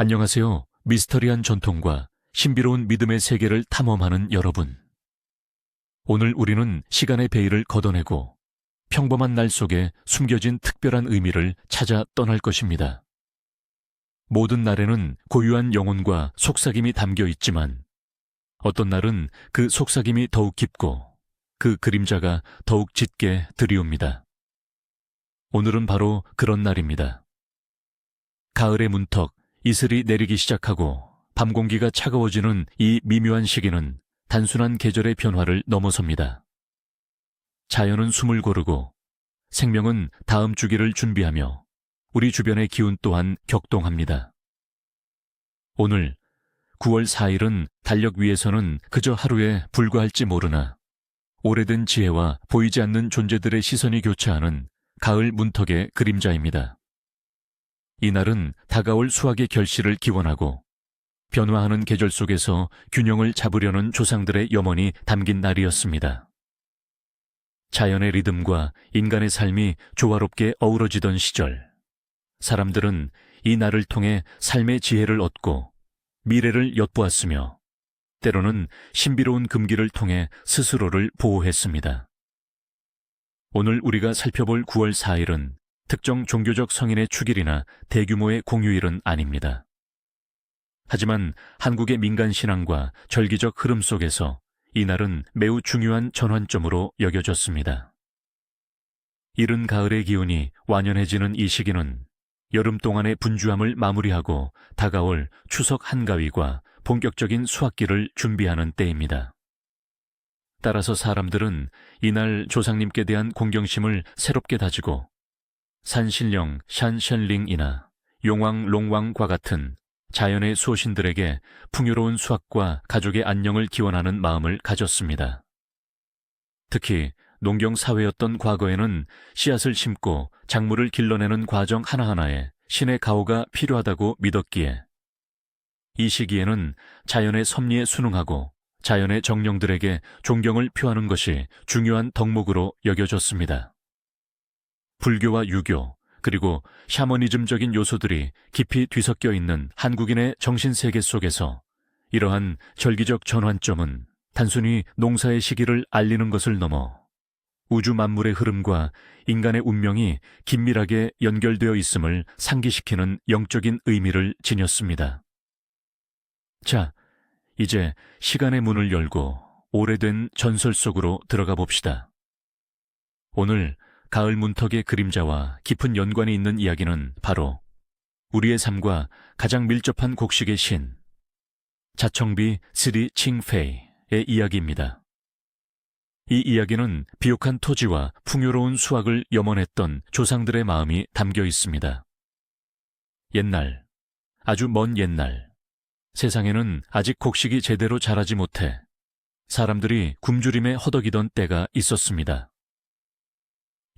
안녕하세요. 미스터리한 전통과 신비로운 믿음의 세계를 탐험하는 여러분. 오늘 우리는 시간의 베일을 걷어내고 평범한 날 속에 숨겨진 특별한 의미를 찾아 떠날 것입니다. 모든 날에는 고유한 영혼과 속삭임이 담겨 있지만 어떤 날은 그 속삭임이 더욱 깊고 그 그림자가 더욱 짙게 드리웁니다. 오늘은 바로 그런 날입니다. 가을의 문턱, 이슬이 내리기 시작하고 밤 공기가 차가워지는 이 미묘한 시기는 단순한 계절의 변화를 넘어섭니다. 자연은 숨을 고르고 생명은 다음 주기를 준비하며 우리 주변의 기운 또한 격동합니다. 오늘 9월 4일은 달력 위에서는 그저 하루에 불과할지 모르나 오래된 지혜와 보이지 않는 존재들의 시선이 교차하는 가을 문턱의 그림자입니다. 이날은 다가올 수확의 결실을 기원하고 변화하는 계절 속에서 균형을 잡으려는 조상들의 염원이 담긴 날이었습니다. 자연의 리듬과 인간의 삶이 조화롭게 어우러지던 시절, 사람들은 이 날을 통해 삶의 지혜를 얻고 미래를 엿보았으며 때로는 신비로운 금기를 통해 스스로를 보호했습니다. 오늘 우리가 살펴볼 9월 4일은 특정 종교적 성인의 축일이나 대규모의 공휴일은 아닙니다. 하지만 한국의 민간 신앙과 절기적 흐름 속에서 이날은 매우 중요한 전환점으로 여겨졌습니다. 이른 가을의 기운이 완연해지는 이 시기는 여름 동안의 분주함을 마무리하고 다가올 추석 한가위과 본격적인 수확기를 준비하는 때입니다. 따라서 사람들은 이날 조상님께 대한 공경심을 새롭게 다지고 산신령 샨션링이나 용왕 롱왕과 같은 자연의 수호신들에게 풍요로운 수확과 가족의 안녕을 기원하는 마음을 가졌습니다. 특히 농경사회였던 과거에는 씨앗을 심고 작물을 길러내는 과정 하나하나에 신의 가호가 필요하다고 믿었기에 이 시기에는 자연의 섭리에 순응하고 자연의 정령들에게 존경을 표하는 것이 중요한 덕목으로 여겨졌습니다. 불교와 유교, 그리고 샤머니즘적인 요소들이 깊이 뒤섞여 있는 한국인의 정신세계 속에서 이러한 절기적 전환점은 단순히 농사의 시기를 알리는 것을 넘어 우주 만물의 흐름과 인간의 운명이 긴밀하게 연결되어 있음을 상기시키는 영적인 의미를 지녔습니다. 자, 이제 시간의 문을 열고 오래된 전설 속으로 들어가 봅시다. 오늘 가을 문턱의 그림자와 깊은 연관이 있는 이야기는 바로 우리의 삶과 가장 밀접한 곡식의 신, 자청비 스리 칭페이의 이야기입니다. 이 이야기는 비옥한 토지와 풍요로운 수확을 염원했던 조상들의 마음이 담겨 있습니다. 옛날, 아주 먼 옛날, 세상에는 아직 곡식이 제대로 자라지 못해 사람들이 굶주림에 허덕이던 때가 있었습니다.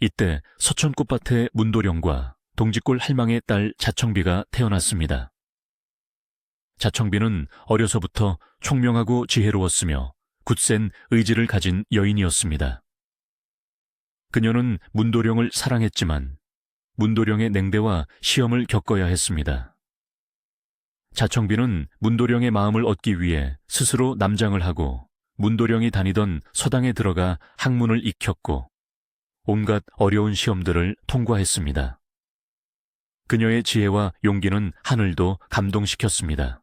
이때 서천꽃밭의 문도령과 동지골 할망의 딸 자청비가 태어났습니다. 자청비는 어려서부터 총명하고 지혜로웠으며 굳센 의지를 가진 여인이었습니다. 그녀는 문도령을 사랑했지만 문도령의 냉대와 시험을 겪어야 했습니다. 자청비는 문도령의 마음을 얻기 위해 스스로 남장을 하고 문도령이 다니던 서당에 들어가 학문을 익혔고 온갖 어려운 시험들을 통과했습니다. 그녀의 지혜와 용기는 하늘도 감동시켰습니다.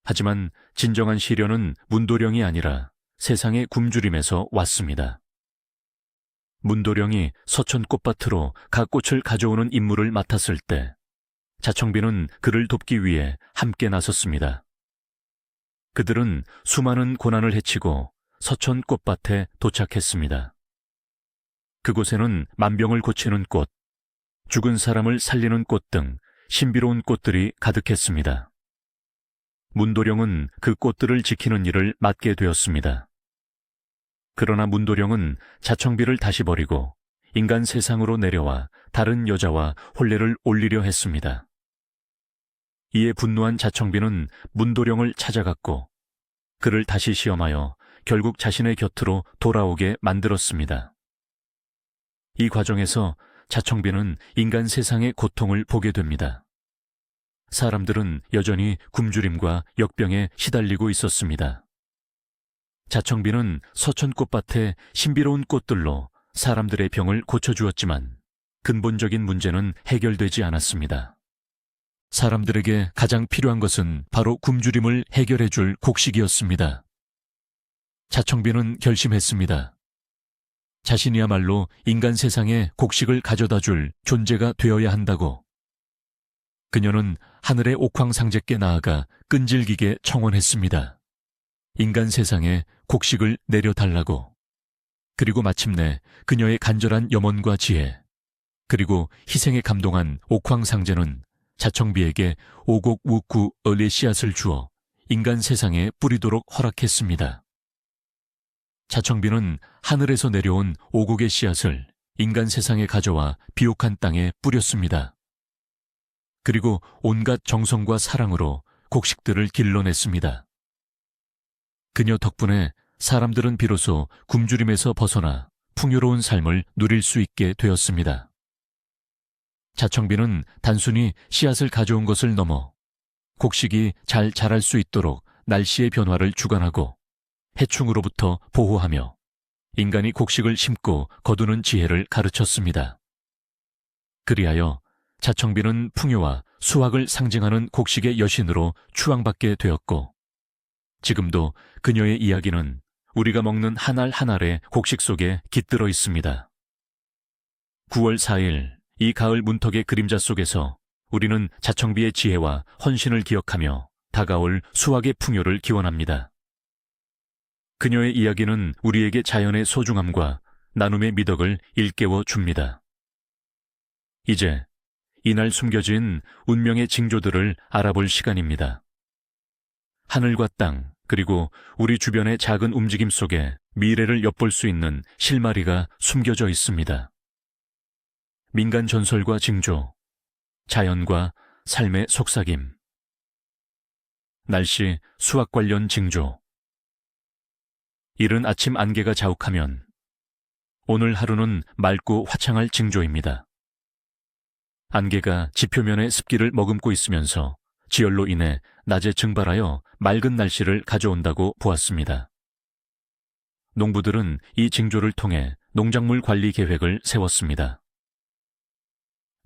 하지만 진정한 시련은 문도령이 아니라 세상의 굶주림에서 왔습니다. 문도령이 서천 꽃밭으로 각 꽃을 가져오는 임무를 맡았을 때 자청비는 그를 돕기 위해 함께 나섰습니다. 그들은 수많은 고난을 헤치고 서천 꽃밭에 도착했습니다. 그곳에는 만병을 고치는 꽃, 죽은 사람을 살리는 꽃 등 신비로운 꽃들이 가득했습니다. 문도령은 그 꽃들을 지키는 일을 맡게 되었습니다. 그러나 문도령은 자청비를 다시 버리고 인간 세상으로 내려와 다른 여자와 혼례를 올리려 했습니다. 이에 분노한 자청비는 문도령을 찾아갔고 그를 다시 시험하여 결국 자신의 곁으로 돌아오게 만들었습니다. 이 과정에서 자청비는 인간 세상의 고통을 보게 됩니다. 사람들은 여전히 굶주림과 역병에 시달리고 있었습니다. 자청비는 서천 꽃밭에 신비로운 꽃들로 사람들의 병을 고쳐주었지만 근본적인 문제는 해결되지 않았습니다. 사람들에게 가장 필요한 것은 바로 굶주림을 해결해줄 곡식이었습니다. 자청비는 결심했습니다. 자신이야말로 인간 세상에 곡식을 가져다 줄 존재가 되어야 한다고. 그녀는 하늘의 옥황상제께 나아가 끈질기게 청원했습니다. 인간 세상에 곡식을 내려달라고. 그리고 마침내 그녀의 간절한 염원과 지혜, 그리고 희생에 감동한 옥황상제는 자청비에게 오곡우쿠 을의 씨앗을 주어 인간 세상에 뿌리도록 허락했습니다. 자청비는 하늘에서 내려온 오곡의 씨앗을 인간 세상에 가져와 비옥한 땅에 뿌렸습니다. 그리고 온갖 정성과 사랑으로 곡식들을 길러냈습니다. 그녀 덕분에 사람들은 비로소 굶주림에서 벗어나 풍요로운 삶을 누릴 수 있게 되었습니다. 자청비는 단순히 씨앗을 가져온 것을 넘어 곡식이 잘 자랄 수 있도록 날씨의 변화를 주관하고 해충으로부터 보호하며 인간이 곡식을 심고 거두는 지혜를 가르쳤습니다. 그리하여 자청비는 풍요와 수확을 상징하는 곡식의 여신으로 추앙받게 되었고, 지금도 그녀의 이야기는 우리가 먹는 한 알 한 알의 곡식 속에 깃들어 있습니다. 9월 4일 이 가을 문턱의 그림자 속에서 우리는 자청비의 지혜와 헌신을 기억하며 다가올 수확의 풍요를 기원합니다. 그녀의 이야기는 우리에게 자연의 소중함과 나눔의 미덕을 일깨워 줍니다. 이제 이날 숨겨진 운명의 징조들을 알아볼 시간입니다. 하늘과 땅, 그리고 우리 주변의 작은 움직임 속에 미래를 엿볼 수 있는 실마리가 숨겨져 있습니다. 민간 전설과 징조, 자연과 삶의 속삭임, 날씨, 수확 관련 징조. 이른 아침 안개가 자욱하면 오늘 하루는 맑고 화창할 징조입니다. 안개가 지표면의 습기를 머금고 있으면서 지열로 인해 낮에 증발하여 맑은 날씨를 가져온다고 보았습니다. 농부들은 이 징조를 통해 농작물 관리 계획을 세웠습니다.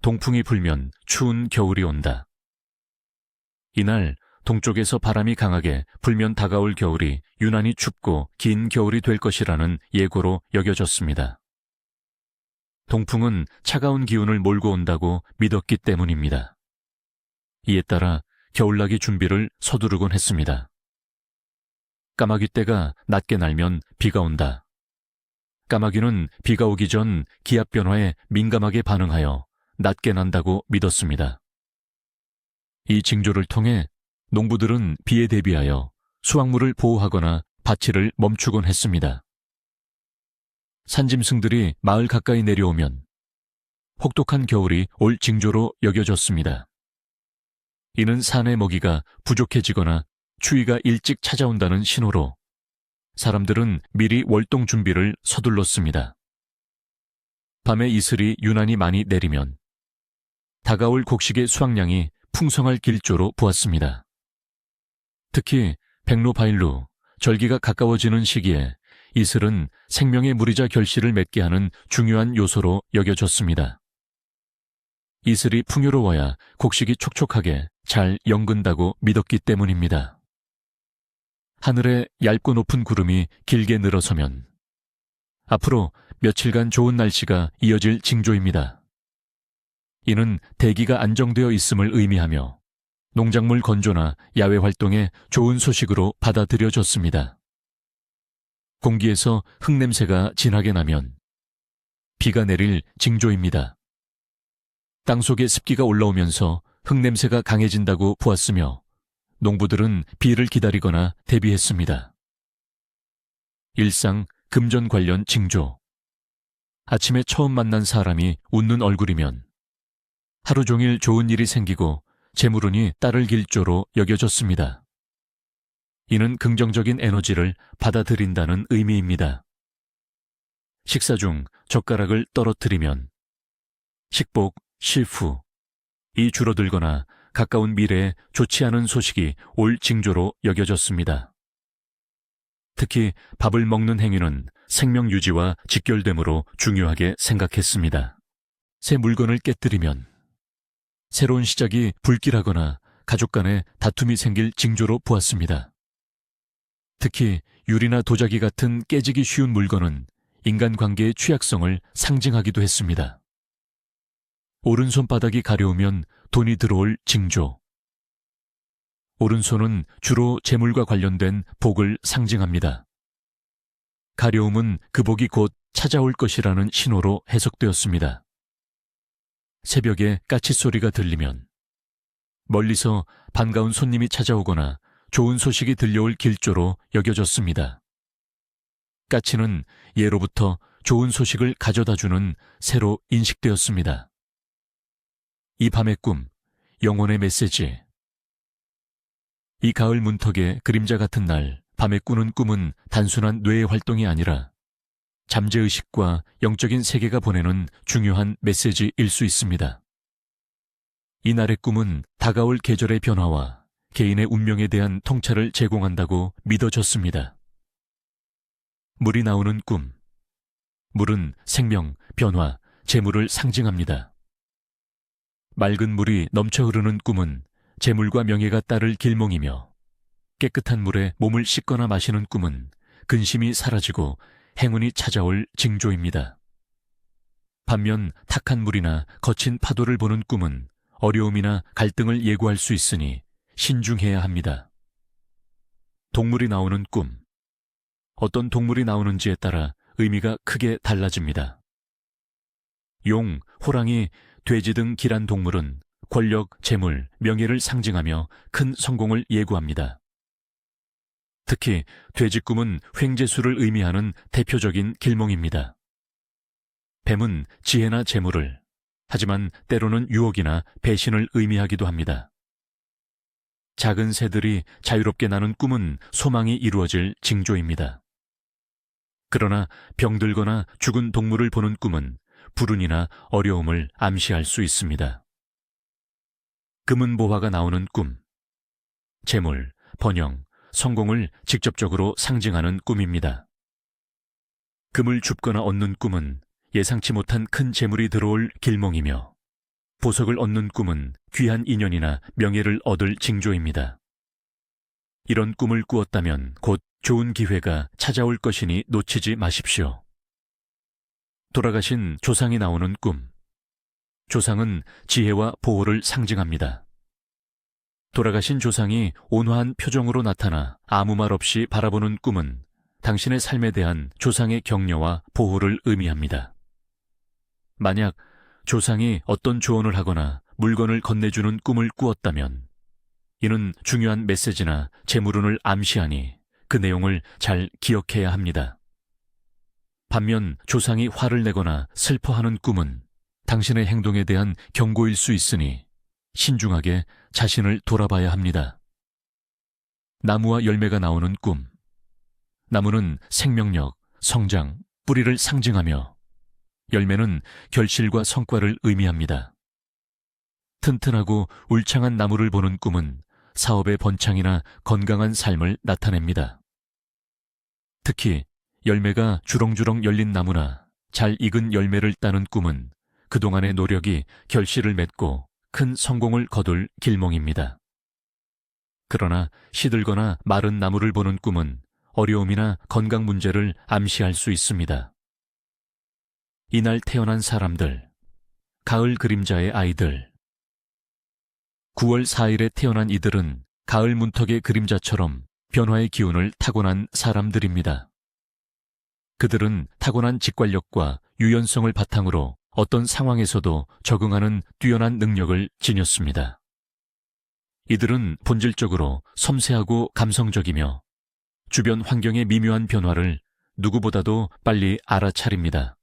동풍이 불면 추운 겨울이 온다. 이날 동쪽에서 바람이 강하게 불면 다가올 겨울이 유난히 춥고 긴 겨울이 될 것이라는 예고로 여겨졌습니다. 동풍은 차가운 기운을 몰고 온다고 믿었기 때문입니다. 이에 따라 겨울나기 준비를 서두르곤 했습니다. 까마귀 떼가 낮게 날면 비가 온다. 까마귀는 비가 오기 전 기압 변화에 민감하게 반응하여 낮게 난다고 믿었습니다. 이 징조를 통해 농부들은 비에 대비하여 수확물을 보호하거나 밭일을 멈추곤 했습니다. 산짐승들이 마을 가까이 내려오면 혹독한 겨울이 올 징조로 여겨졌습니다. 이는 산의 먹이가 부족해지거나 추위가 일찍 찾아온다는 신호로 사람들은 미리 월동 준비를 서둘렀습니다. 밤에 이슬이 유난히 많이 내리면 다가올 곡식의 수확량이 풍성할 길조로 보았습니다. 특히 백로바일루, 절기가 가까워지는 시기에 이슬은 생명의 무리자 결실을 맺게 하는 중요한 요소로 여겨졌습니다. 이슬이 풍요로워야 곡식이 촉촉하게 잘 연근다고 믿었기 때문입니다. 하늘에 얇고 높은 구름이 길게 늘어서면 앞으로 며칠간 좋은 날씨가 이어질 징조입니다. 이는 대기가 안정되어 있음을 의미하며 농작물 건조나 야외 활동에 좋은 소식으로 받아들여졌습니다. 공기에서 흙냄새가 진하게 나면 비가 내릴 징조입니다. 땅속에 습기가 올라오면서 흙냄새가 강해진다고 보았으며 농부들은 비를 기다리거나 대비했습니다. 일상, 금전 관련 징조. 아침에 처음 만난 사람이 웃는 얼굴이면 하루 종일 좋은 일이 생기고 재물운이 따를 길조로 여겨졌습니다. 이는 긍정적인 에너지를 받아들인다는 의미입니다. 식사 중 젓가락을 떨어뜨리면 식복, 실fu, 이 줄어들거나 가까운 미래에 좋지 않은 소식이 올 징조로 여겨졌습니다. 특히 밥을 먹는 행위는 생명 유지와 직결되므로 중요하게 생각했습니다. 새 물건을 깨뜨리면 새로운 시작이 불길하거나 가족 간에 다툼이 생길 징조로 보았습니다. 특히 유리나 도자기 같은 깨지기 쉬운 물건은 인간관계의 취약성을 상징하기도 했습니다. 오른손바닥이 가려우면 돈이 들어올 징조. 오른손은 주로 재물과 관련된 복을 상징합니다. 가려움은 그 복이 곧 찾아올 것이라는 신호로 해석되었습니다. 새벽에 까칫소리가 들리면 멀리서 반가운 손님이 찾아오거나 좋은 소식이 들려올 길조로 여겨졌습니다. 까치는 예로부터 좋은 소식을 가져다주는 새로 인식되었습니다. 이 밤의 꿈, 영혼의 메시지. 이 가을 문턱의 그림자 같은 날, 밤에 꾸는 꿈은 단순한 뇌의 활동이 아니라 잠재의식과 영적인 세계가 보내는 중요한 메시지일 수 있습니다. 이날의 꿈은 다가올 계절의 변화와 개인의 운명에 대한 통찰을 제공한다고 믿어졌습니다. 물이 나오는 꿈. 물은 생명, 변화, 재물을 상징합니다. 맑은 물이 넘쳐 흐르는 꿈은 재물과 명예가 따를 길몽이며, 깨끗한 물에 몸을 씻거나 마시는 꿈은 근심이 사라지고 행운이 찾아올 징조입니다. 반면 탁한 물이나 거친 파도를 보는 꿈은 어려움이나 갈등을 예고할 수 있으니 신중해야 합니다. 동물이 나오는 꿈. 어떤 동물이 나오는지에 따라 의미가 크게 달라집니다. 용, 호랑이, 돼지 등 길한 동물은 권력, 재물, 명예를 상징하며 큰 성공을 예고합니다. 특히 돼지 꿈은 횡재수를 의미하는 대표적인 길몽입니다. 뱀은 지혜나 재물을, 하지만 때로는 유혹이나 배신을 의미하기도 합니다. 작은 새들이 자유롭게 나는 꿈은 소망이 이루어질 징조입니다. 그러나 병들거나 죽은 동물을 보는 꿈은 불운이나 어려움을 암시할 수 있습니다. 금은 보화가 나오는 꿈. 재물, 번영, 성공을 직접적으로 상징하는 꿈입니다. 금을 줍거나 얻는 꿈은 예상치 못한 큰 재물이 들어올 길몽이며, 보석을 얻는 꿈은 귀한 인연이나 명예를 얻을 징조입니다. 이런 꿈을 꾸었다면 곧 좋은 기회가 찾아올 것이니 놓치지 마십시오. 돌아가신 조상이 나오는 꿈. 조상은 지혜와 보호를 상징합니다. 돌아가신 조상이 온화한 표정으로 나타나 아무 말 없이 바라보는 꿈은 당신의 삶에 대한 조상의 격려와 보호를 의미합니다. 만약 조상이 어떤 조언을 하거나 물건을 건네주는 꿈을 꾸었다면 이는 중요한 메시지나 재물운을 암시하니 그 내용을 잘 기억해야 합니다. 반면 조상이 화를 내거나 슬퍼하는 꿈은 당신의 행동에 대한 경고일 수 있으니 신중하게 자신을 돌아봐야 합니다. 나무와 열매가 나오는 꿈. 나무는 생명력, 성장, 뿌리를 상징하며 열매는 결실과 성과를 의미합니다. 튼튼하고 울창한 나무를 보는 꿈은 사업의 번창이나 건강한 삶을 나타냅니다. 특히 열매가 주렁주렁 열린 나무나 잘 익은 열매를 따는 꿈은 그동안의 노력이 결실을 맺고 큰 성공을 거둘 길몽입니다. 그러나 시들거나 마른 나무를 보는 꿈은 어려움이나 건강 문제를 암시할 수 있습니다. 이날 태어난 사람들, 가을 그림자의 아이들. 9월 4일에 태어난 이들은 가을 문턱의 그림자처럼 변화의 기운을 타고난 사람들입니다. 그들은 타고난 직관력과 유연성을 바탕으로 어떤 상황에서도 적응하는 뛰어난 능력을 지녔습니다. 이들은 본질적으로 섬세하고 감성적이며 주변 환경의 미묘한 변화를 누구보다도 빨리 알아차립니다.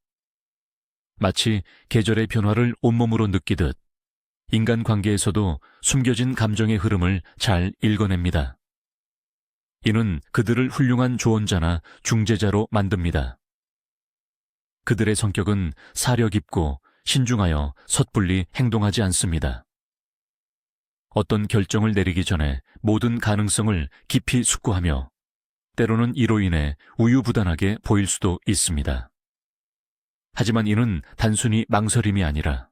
마치 계절의 변화를 온몸으로 느끼듯 인간관계에서도 숨겨진 감정의 흐름을 잘 읽어냅니다. 이는 그들을 훌륭한 조언자나 중재자로 만듭니다. 그들의 성격은 사려 깊고 신중하여 섣불리 행동하지 않습니다. 어떤 결정을 내리기 전에 모든 가능성을 깊이 숙고하며 때로는 이로 인해 우유부단하게 보일 수도 있습니다. 하지만 이는 단순히 망설임이 아니라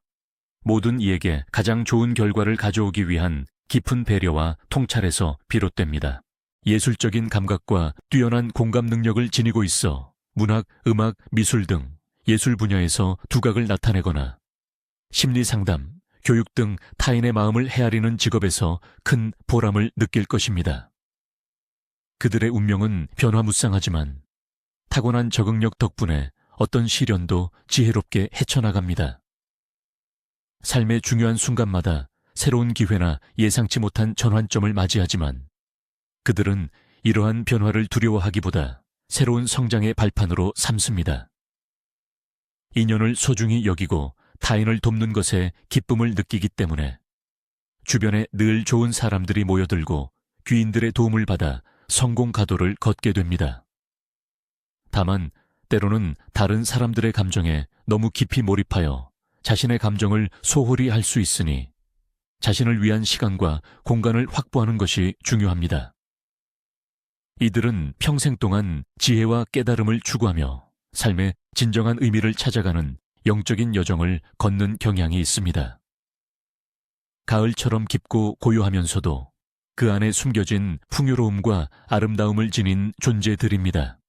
모든 이에게 가장 좋은 결과를 가져오기 위한 깊은 배려와 통찰에서 비롯됩니다. 예술적인 감각과 뛰어난 공감 능력을 지니고 있어 문학, 음악, 미술 등 예술 분야에서 두각을 나타내거나 심리 상담, 교육 등 타인의 마음을 헤아리는 직업에서 큰 보람을 느낄 것입니다. 그들의 운명은 변화무쌍하지만 타고난 적응력 덕분에 어떤 시련도 지혜롭게 헤쳐나갑니다. 삶의 중요한 순간마다 새로운 기회나 예상치 못한 전환점을 맞이하지만 그들은 이러한 변화를 두려워하기보다 새로운 성장의 발판으로 삼습니다. 인연을 소중히 여기고 타인을 돕는 것에 기쁨을 느끼기 때문에 주변에 늘 좋은 사람들이 모여들고 귀인들의 도움을 받아 성공 가도를 걷게 됩니다. 다만 때로는 다른 사람들의 감정에 너무 깊이 몰입하여 자신의 감정을 소홀히 할 수 있으니 자신을 위한 시간과 공간을 확보하는 것이 중요합니다. 이들은 평생 동안 지혜와 깨달음을 추구하며 삶의 진정한 의미를 찾아가는 영적인 여정을 걷는 경향이 있습니다. 가을처럼 깊고 고요하면서도 그 안에 숨겨진 풍요로움과 아름다움을 지닌 존재들입니다.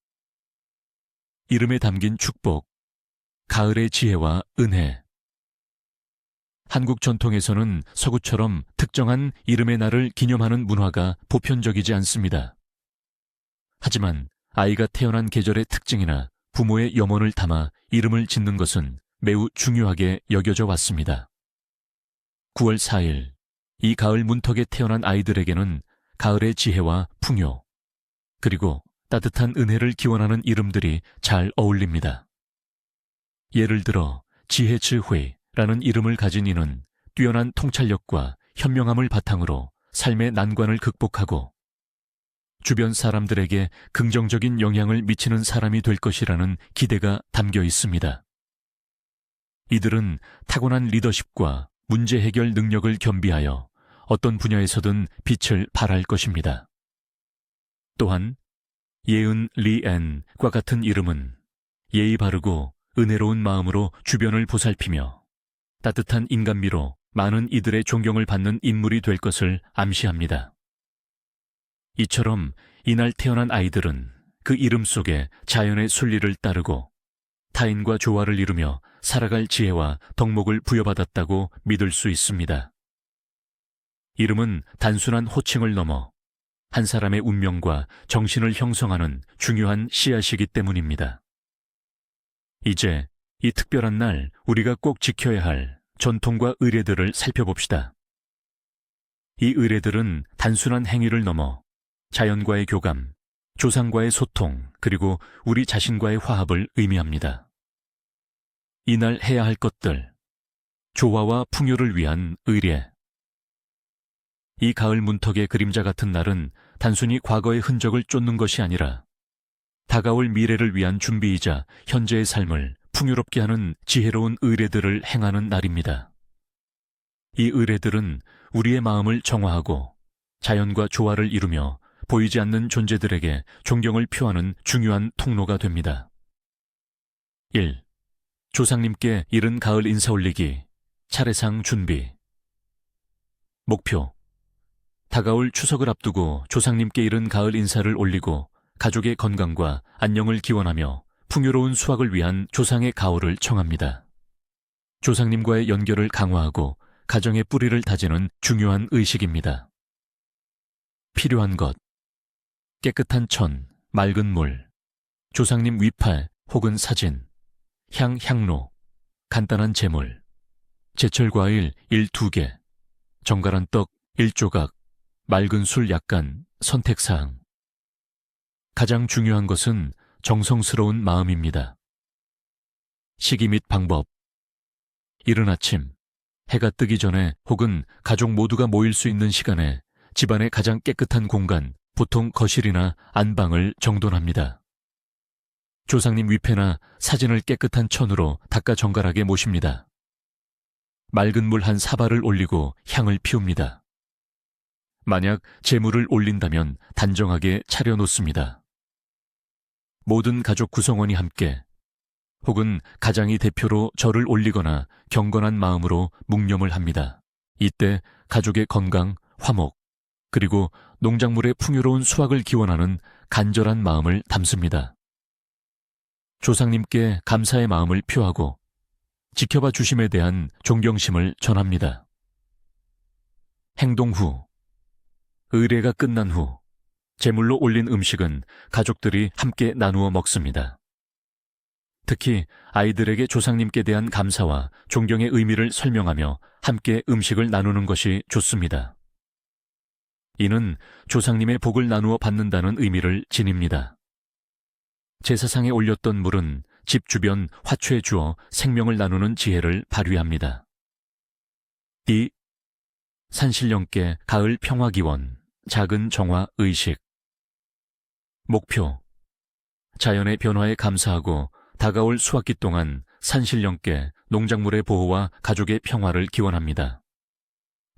이름에 담긴 축복, 가을의 지혜와 은혜. 한국 전통에서는 서구처럼 특정한 이름의 날을 기념하는 문화가 보편적이지 않습니다. 하지만 아이가 태어난 계절의 특징이나 부모의 염원을 담아 이름을 짓는 것은 매우 중요하게 여겨져 왔습니다. 9월 4일, 이 가을 문턱에 태어난 아이들에게는 가을의 지혜와 풍요, 그리고 따뜻한 은혜를 기원하는 이름들이 잘 어울립니다. 예를 들어 지혜츠회라는 이름을 가진 이는 뛰어난 통찰력과 현명함을 바탕으로 삶의 난관을 극복하고 주변 사람들에게 긍정적인 영향을 미치는 사람이 될 것이라는 기대가 담겨 있습니다. 이들은 타고난 리더십과 문제 해결 능력을 겸비하여 어떤 분야에서든 빛을 발할 것입니다. 또한 예은 리앤과 같은 이름은 예의 바르고 은혜로운 마음으로 주변을 보살피며 따뜻한 인간미로 많은 이들의 존경을 받는 인물이 될 것을 암시합니다. 이처럼 이날 태어난 아이들은 그 이름 속에 자연의 순리를 따르고 타인과 조화를 이루며 살아갈 지혜와 덕목을 부여받았다고 믿을 수 있습니다. 이름은 단순한 호칭을 넘어 한 사람의 운명과 정신을 형성하는 중요한 씨앗이기 때문입니다. 이제 이 특별한 날 우리가 꼭 지켜야 할 전통과 의례들을 살펴봅시다. 이 의례들은 단순한 행위를 넘어 자연과의 교감, 조상과의 소통, 그리고 우리 자신과의 화합을 의미합니다. 이날 해야 할 것들, 조화와 풍요를 위한 의례. 이 가을 문턱의 그림자 같은 날은 단순히 과거의 흔적을 쫓는 것이 아니라 다가올 미래를 위한 준비이자 현재의 삶을 풍요롭게 하는 지혜로운 의례들을 행하는 날입니다. 이 의례들은 우리의 마음을 정화하고 자연과 조화를 이루며 보이지 않는 존재들에게 존경을 표하는 중요한 통로가 됩니다. 1. 조상님께 이른 가을 인사 올리기, 차례상 준비. 목표. 다가올 추석을 앞두고 조상님께 이른 가을 인사를 올리고 가족의 건강과 안녕을 기원하며 풍요로운 수확을 위한 조상의 가호를 청합니다. 조상님과의 연결을 강화하고 가정의 뿌리를 다지는 중요한 의식입니다. 필요한 것. 깨끗한 천, 맑은 물, 조상님 위팔 혹은 사진, 향로, 간단한 제물, 제철 과일 1-2개, 정갈한 떡 1조각, 맑은 술 약간, 선택사항. 가장 중요한 것은 정성스러운 마음입니다. 시기 및 방법. 이른 아침, 해가 뜨기 전에 혹은 가족 모두가 모일 수 있는 시간에 집안의 가장 깨끗한 공간, 보통 거실이나 안방을 정돈합니다. 조상님 위패나 사진을 깨끗한 천으로 닦아 정갈하게 모십니다. 맑은 물 한 사발을 올리고 향을 피웁니다. 만약 제물을 올린다면 단정하게 차려놓습니다. 모든 가족 구성원이 함께 혹은 가장이 대표로 절을 올리거나 경건한 마음으로 묵념을 합니다. 이때 가족의 건강, 화목, 그리고 농작물의 풍요로운 수확을 기원하는 간절한 마음을 담습니다. 조상님께 감사의 마음을 표하고 지켜봐 주심에 대한 존경심을 전합니다. 행동 후, 의례가 끝난 후, 제물로 올린 음식은 가족들이 함께 나누어 먹습니다. 특히 아이들에게 조상님께 대한 감사와 존경의 의미를 설명하며 함께 음식을 나누는 것이 좋습니다. 이는 조상님의 복을 나누어 받는다는 의미를 지닙니다. 제사상에 올렸던 물은 집 주변 화초에 주어 생명을 나누는 지혜를 발휘합니다. D. 산신령께 가을 평화기원, 작은 정화 의식. 목표. 자연의 변화에 감사하고 다가올 수확기 동안 산신령께 농작물의 보호와 가족의 평화를 기원합니다.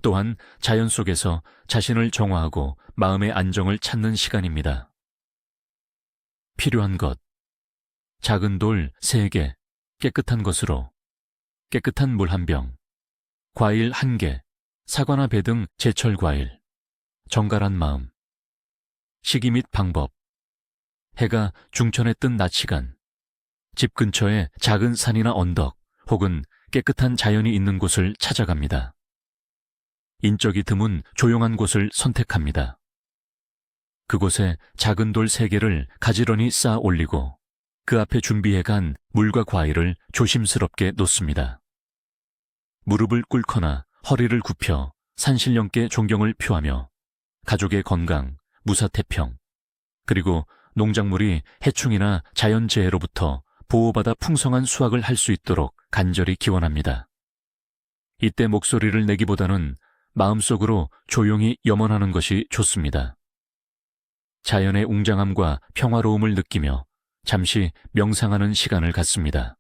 또한 자연 속에서 자신을 정화하고 마음의 안정을 찾는 시간입니다. 필요한 것. 작은 돌 3개, 깨끗한 것으로, 깨끗한 물 1병, 과일 1개, 사과나 배 등 제철 과일, 정갈한 마음. 시기 및 방법. 해가 중천에 뜬 낮 시간, 집 근처에 작은 산이나 언덕 혹은 깨끗한 자연이 있는 곳을 찾아갑니다. 인적이 드문 조용한 곳을 선택합니다. 그곳에 작은 돌 3개를 가지런히 쌓아 올리고 그 앞에 준비해 간 물과 과일을 조심스럽게 놓습니다. 무릎을 꿇거나 허리를 굽혀 산신령께 존경을 표하며 가족의 건강, 무사태평, 그리고 농작물이 해충이나 자연재해로부터 보호받아 풍성한 수확을 할 수 있도록 간절히 기원합니다. 이때 목소리를 내기보다는 마음속으로 조용히 염원하는 것이 좋습니다. 자연의 웅장함과 평화로움을 느끼며 잠시 명상하는 시간을 갖습니다.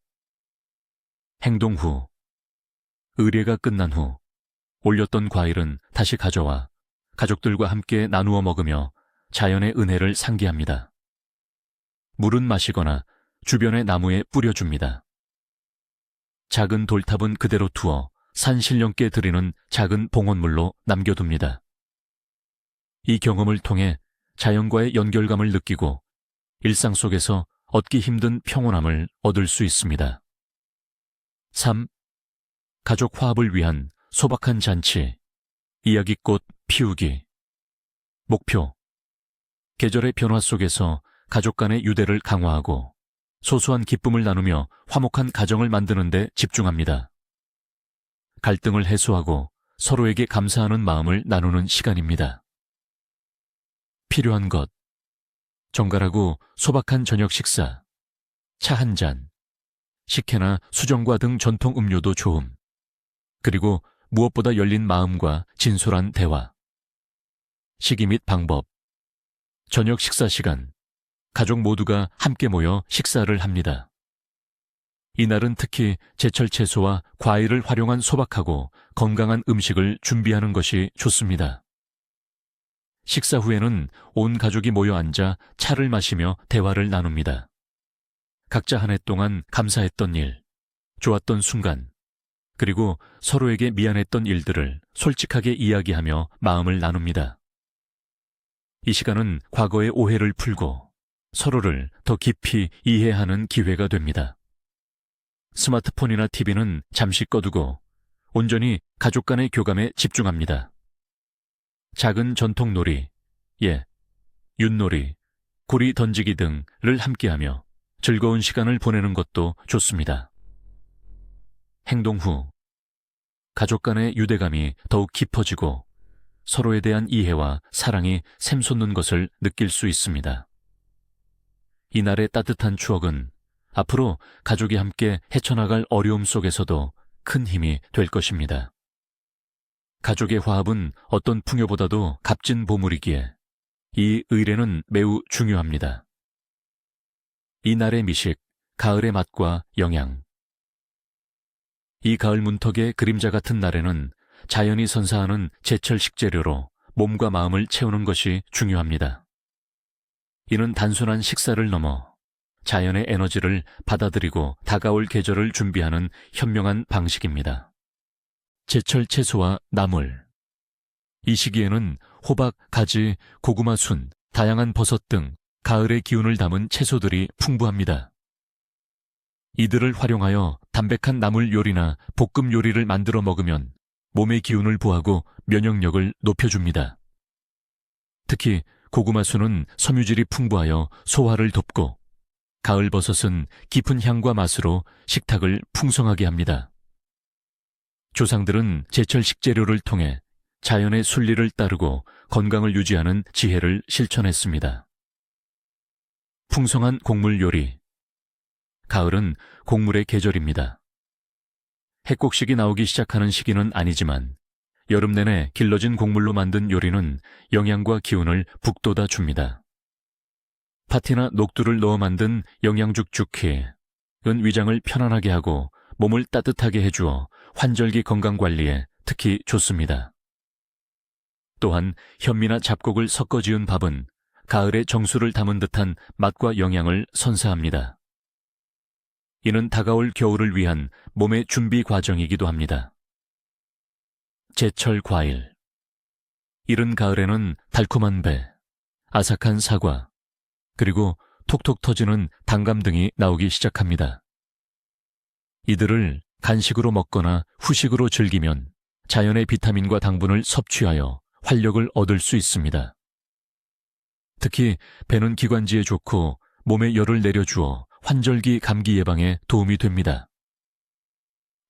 행동 후, 의례가 끝난 후 올렸던 과일은 다시 가져와 가족들과 함께 나누어 먹으며 자연의 은혜를 상기합니다. 물은 마시거나 주변의 나무에 뿌려줍니다. 작은 돌탑은 그대로 두어 산신령께 드리는 작은 봉헌물로 남겨둡니다. 이 경험을 통해 자연과의 연결감을 느끼고 일상 속에서 얻기 힘든 평온함을 얻을 수 있습니다. 3. 가족 화합을 위한 소박한 잔치, 이야기꽃 피우기. 목표. 계절의 변화 속에서 가족 간의 유대를 강화하고 소소한 기쁨을 나누며 화목한 가정을 만드는 데 집중합니다. 갈등을 해소하고 서로에게 감사하는 마음을 나누는 시간입니다. 필요한 것. 정갈하고 소박한 저녁 식사, 차 한 잔, 식혜나 수정과 등 전통 음료도 좋음. 그리고 무엇보다 열린 마음과 진솔한 대화. 시기 및 방법. 저녁 식사 시간. 가족 모두가 함께 모여 식사를 합니다. 이날은 특히 제철 채소와 과일을 활용한 소박하고 건강한 음식을 준비하는 것이 좋습니다. 식사 후에는 온 가족이 모여 앉아 차를 마시며 대화를 나눕니다. 각자 한 해 동안 감사했던 일, 좋았던 순간, 그리고 서로에게 미안했던 일들을 솔직하게 이야기하며 마음을 나눕니다. 이 시간은 과거의 오해를 풀고 서로를 더 깊이 이해하는 기회가 됩니다. 스마트폰이나 TV는 잠시 꺼두고 온전히 가족 간의 교감에 집중합니다. 작은 전통놀이, 윷놀이, 고리 던지기 등을 함께하며 즐거운 시간을 보내는 것도 좋습니다. 행동 후, 가족 간의 유대감이 더욱 깊어지고 서로에 대한 이해와 사랑이 샘솟는 것을 느낄 수 있습니다. 이날의 따뜻한 추억은 앞으로 가족이 함께 헤쳐나갈 어려움 속에서도 큰 힘이 될 것입니다. 가족의 화합은 어떤 풍요보다도 값진 보물이기에 이 의례는 매우 중요합니다. 이날의 미식, 가을의 맛과 영양. 이 가을 문턱의 그림자 같은 날에는 자연이 선사하는 제철 식재료로 몸과 마음을 채우는 것이 중요합니다. 이는 단순한 식사를 넘어 자연의 에너지를 받아들이고 다가올 계절을 준비하는 현명한 방식입니다. 제철 채소와 나물. 이 시기에는 호박, 가지, 고구마 순, 다양한 버섯 등 가을의 기운을 담은 채소들이 풍부합니다. 이들을 활용하여 담백한 나물 요리나 볶음 요리를 만들어 먹으면 몸의 기운을 보하고 면역력을 높여줍니다. 특히 고구마 순은 섬유질이 풍부하여 소화를 돕고 가을 버섯은 깊은 향과 맛으로 식탁을 풍성하게 합니다. 조상들은 제철 식재료를 통해 자연의 순리를 따르고 건강을 유지하는 지혜를 실천했습니다. 풍성한 곡물 요리. 가을은 곡물의 계절입니다. 핵곡식이 나오기 시작하는 시기는 아니지만 여름 내내 길러진 곡물로 만든 요리는 영양과 기운을 북돋아 줍니다. 파티나 녹두를 넣어 만든 영양죽 죽희은 위장을 편안하게 하고 몸을 따뜻하게 해주어 환절기 건강관리에 특히 좋습니다. 또한 현미나 잡곡을 섞어 지은 밥은 가을의 정수를 담은 듯한 맛과 영양을 선사합니다. 이는 다가올 겨울을 위한 몸의 준비 과정이기도 합니다. 제철 과일. 이른 가을에는 달콤한 배, 아삭한 사과, 그리고 톡톡 터지는 단감 등이 나오기 시작합니다. 이들을 간식으로 먹거나 후식으로 즐기면 자연의 비타민과 당분을 섭취하여 활력을 얻을 수 있습니다. 특히 배는 기관지에 좋고 몸에 열을 내려주어 환절기 감기 예방에 도움이 됩니다.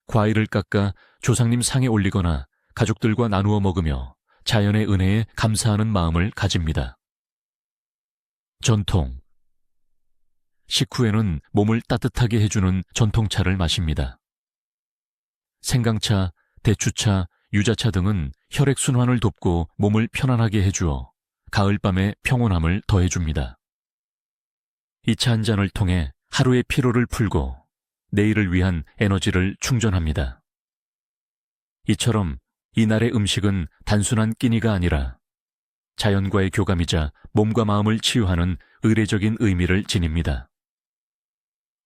과일을 깎아 조상님 상에 올리거나 가족들과 나누어 먹으며 자연의 은혜에 감사하는 마음을 가집니다. 전통. 식후에는 몸을 따뜻하게 해주는 전통차를 마십니다. 생강차, 대추차, 유자차 등은 혈액순환을 돕고 몸을 편안하게 해주어 가을밤의 평온함을 더해줍니다. 이 차 한 잔을 통해 하루의 피로를 풀고 내일을 위한 에너지를 충전합니다. 이처럼 이날의 음식은 단순한 끼니가 아니라 자연과의 교감이자 몸과 마음을 치유하는 의례적인 의미를 지닙니다.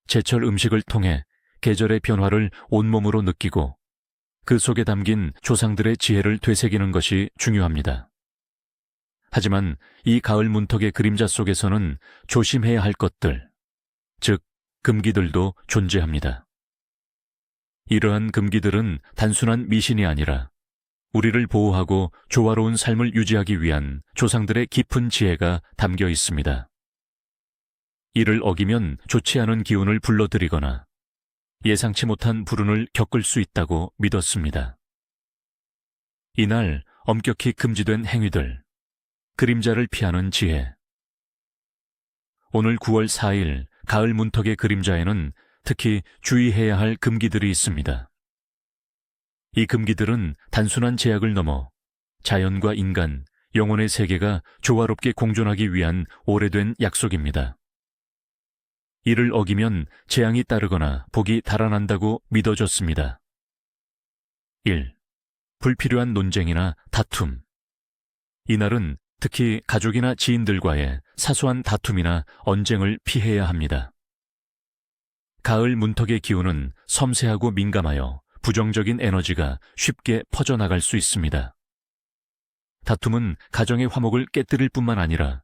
제철 음식을 통해 계절의 변화를 온몸으로 느끼고 그 속에 담긴 조상들의 지혜를 되새기는 것이 중요합니다. 하지만 이 가을 문턱의 그림자 속에서는 조심해야 할 것들, 즉 금기들도 존재합니다. 이러한 금기들은 단순한 미신이 아니라 우리를 보호하고 조화로운 삶을 유지하기 위한 조상들의 깊은 지혜가 담겨 있습니다. 이를 어기면 좋지 않은 기운을 불러들이거나 예상치 못한 불운을 겪을 수 있다고 믿었습니다. 이날 엄격히 금지된 행위들, 그림자를 피하는 지혜. 오늘 9월 4일 가을 문턱의 그림자에는 특히 주의해야 할 금기들이 있습니다. 이 금기들은 단순한 제약을 넘어 자연과 인간, 영혼의 세계가 조화롭게 공존하기 위한 오래된 약속입니다. 이를 어기면 재앙이 따르거나 복이 달아난다고 믿어졌습니다. 1. 불필요한 논쟁이나 다툼. 이날은 특히 가족이나 지인들과의 사소한 다툼이나 언쟁을 피해야 합니다. 가을 문턱의 기운은 섬세하고 민감하여 부정적인 에너지가 쉽게 퍼져나갈 수 있습니다. 다툼은 가정의 화목을 깨뜨릴 뿐만 아니라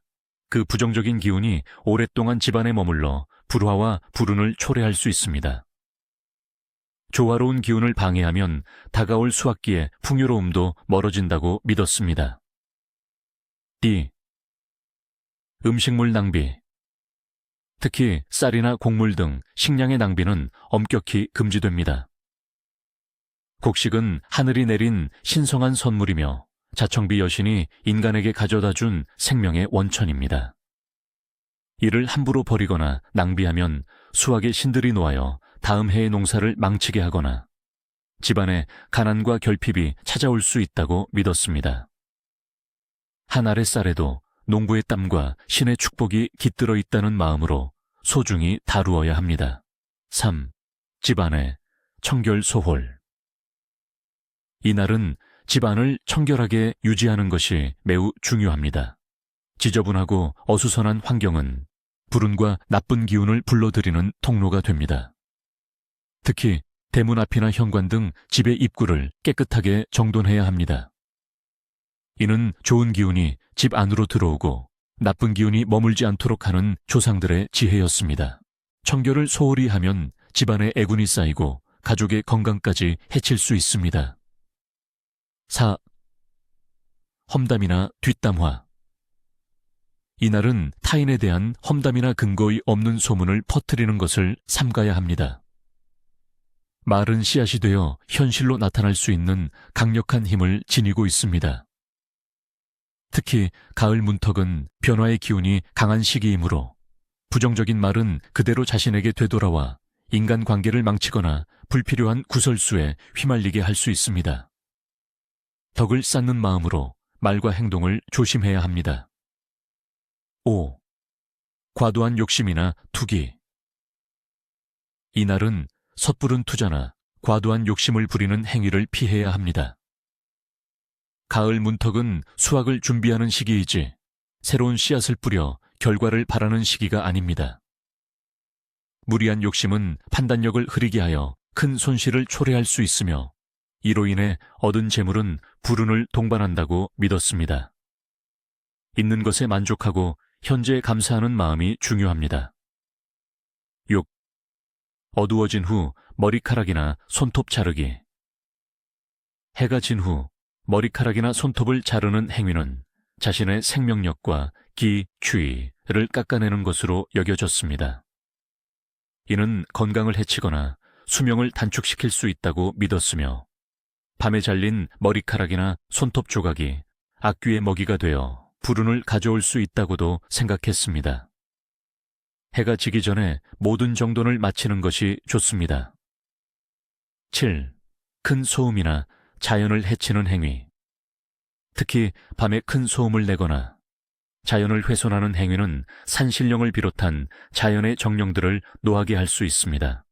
그 부정적인 기운이 오랫동안 집안에 머물러 불화와 불운을 초래할 수 있습니다. 조화로운 기운을 방해하면 다가올 수확기의 풍요로움도 멀어진다고 믿었습니다. D. 음식물 낭비. 특히 쌀이나 곡물 등 식량의 낭비는 엄격히 금지됩니다. 곡식은 하늘이 내린 신성한 선물이며 자청비 여신이 인간에게 가져다 준 생명의 원천입니다. 이를 함부로 버리거나 낭비하면 수확의 신들이 놓아여 다음 해의 농사를 망치게 하거나 집안에 가난과 결핍이 찾아올 수 있다고 믿었습니다. 한 알의 쌀에도 농부의 땀과 신의 축복이 깃들어 있다는 마음으로 소중히 다루어야 합니다. 3. 집안의 청결 소홀. 이날은 집안을 청결하게 유지하는 것이 매우 중요합니다. 지저분하고 어수선한 환경은 불운과 나쁜 기운을 불러들이는 통로가 됩니다. 특히 대문 앞이나 현관 등 집의 입구를 깨끗하게 정돈해야 합니다. 이는 좋은 기운이 집 안으로 들어오고 나쁜 기운이 머물지 않도록 하는 조상들의 지혜였습니다. 청결을 소홀히 하면 집안에 애군이 쌓이고 가족의 건강까지 해칠 수 있습니다. 4. 험담이나 뒷담화. 이날은 타인에 대한 험담이나 근거의 없는 소문을 퍼뜨리는 것을 삼가야 합니다. 말은 씨앗이 되어 현실로 나타날 수 있는 강력한 힘을 지니고 있습니다. 특히 가을 문턱은 변화의 기운이 강한 시기이므로 부정적인 말은 그대로 자신에게 되돌아와 인간관계를 망치거나 불필요한 구설수에 휘말리게 할 수 있습니다. 덕을 쌓는 마음으로 말과 행동을 조심해야 합니다. 5. 과도한 욕심이나 투기. 이날은 섣부른 투자나 과도한 욕심을 부리는 행위를 피해야 합니다. 가을 문턱은 수확을 준비하는 시기이지 새로운 씨앗을 뿌려 결과를 바라는 시기가 아닙니다. 무리한 욕심은 판단력을 흐리게 하여 큰 손실을 초래할 수 있으며 이로 인해 얻은 재물은 불운을 동반한다고 믿었습니다. 있는 것에 만족하고 현재에 감사하는 마음이 중요합니다. 6. 어두워진 후 머리카락이나 손톱 자르기. 해가 진 후 머리카락이나 손톱을 자르는 행위는 자신의 생명력과 기, 추위를 깎아내는 것으로 여겨졌습니다. 이는 건강을 해치거나 수명을 단축시킬 수 있다고 믿었으며 밤에 잘린 머리카락이나 손톱 조각이 악귀의 먹이가 되어 불운을 가져올 수 있다고도 생각했습니다. 해가 지기 전에 모든 정돈을 마치는 것이 좋습니다. 7. 큰 소음이나 자연을 해치는 행위. 특히 밤에 큰 소음을 내거나 자연을 훼손하는 행위는 산신령을 비롯한 자연의 정령들을 노하게 할 수 있습니다.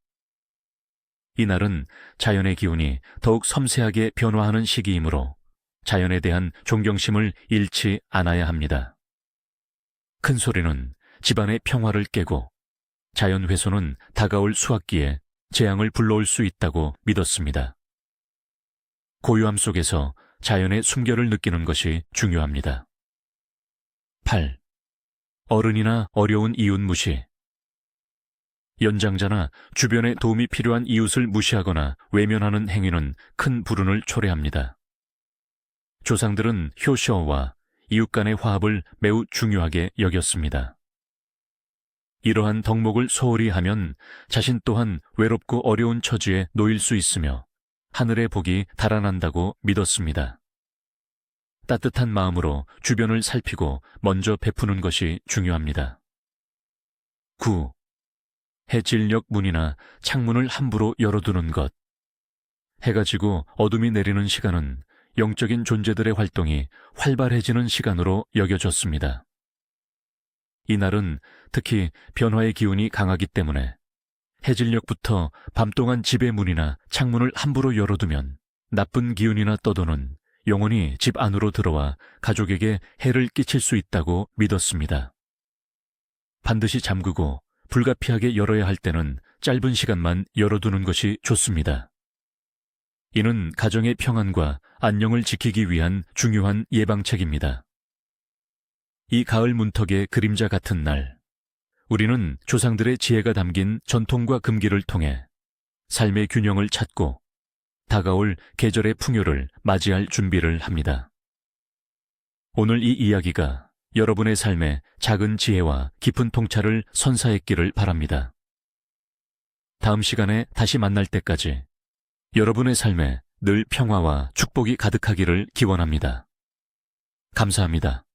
이날은 자연의 기운이 더욱 섬세하게 변화하는 시기이므로 자연에 대한 존경심을 잃지 않아야 합니다. 큰 소리는 집안의 평화를 깨고 자연 훼손은 다가올 수확기에 재앙을 불러올 수 있다고 믿었습니다. 고요함 속에서 자연의 숨결을 느끼는 것이 중요합니다. 8. 어른이나 어려운 이웃 무시. 연장자나 주변에 도움이 필요한 이웃을 무시하거나 외면하는 행위는 큰 불운을 초래합니다. 조상들은 효셔와 이웃 간의 화합을 매우 중요하게 여겼습니다. 이러한 덕목을 소홀히 하면 자신 또한 외롭고 어려운 처지에 놓일 수 있으며 하늘의 복이 달아난다고 믿었습니다. 따뜻한 마음으로 주변을 살피고 먼저 베푸는 것이 중요합니다. 9. 해질녘 문이나 창문을 함부로 열어두는 것. 해가 지고 어둠이 내리는 시간은 영적인 존재들의 활동이 활발해지는 시간으로 여겨졌습니다. 이날은 특히 변화의 기운이 강하기 때문에 해질녘부터 밤 동안 집의 문이나 창문을 함부로 열어두면 나쁜 기운이나 떠도는 영혼이 집 안으로 들어와 가족에게 해를 끼칠 수 있다고 믿었습니다. 반드시 잠그고 불가피하게 열어야 할 때는 짧은 시간만 열어두는 것이 좋습니다. 이는 가정의 평안과 안녕을 지키기 위한 중요한 예방책입니다. 이 가을 문턱의 그림자 같은 날, 우리는 조상들의 지혜가 담긴 전통과 금기를 통해 삶의 균형을 찾고 다가올 계절의 풍요를 맞이할 준비를 합니다. 오늘 이 이야기가 여러분의 삶에 작은 지혜와 깊은 통찰을 선사했기를 바랍니다. 다음 시간에 다시 만날 때까지 여러분의 삶에 늘 평화와 축복이 가득하기를 기원합니다. 감사합니다.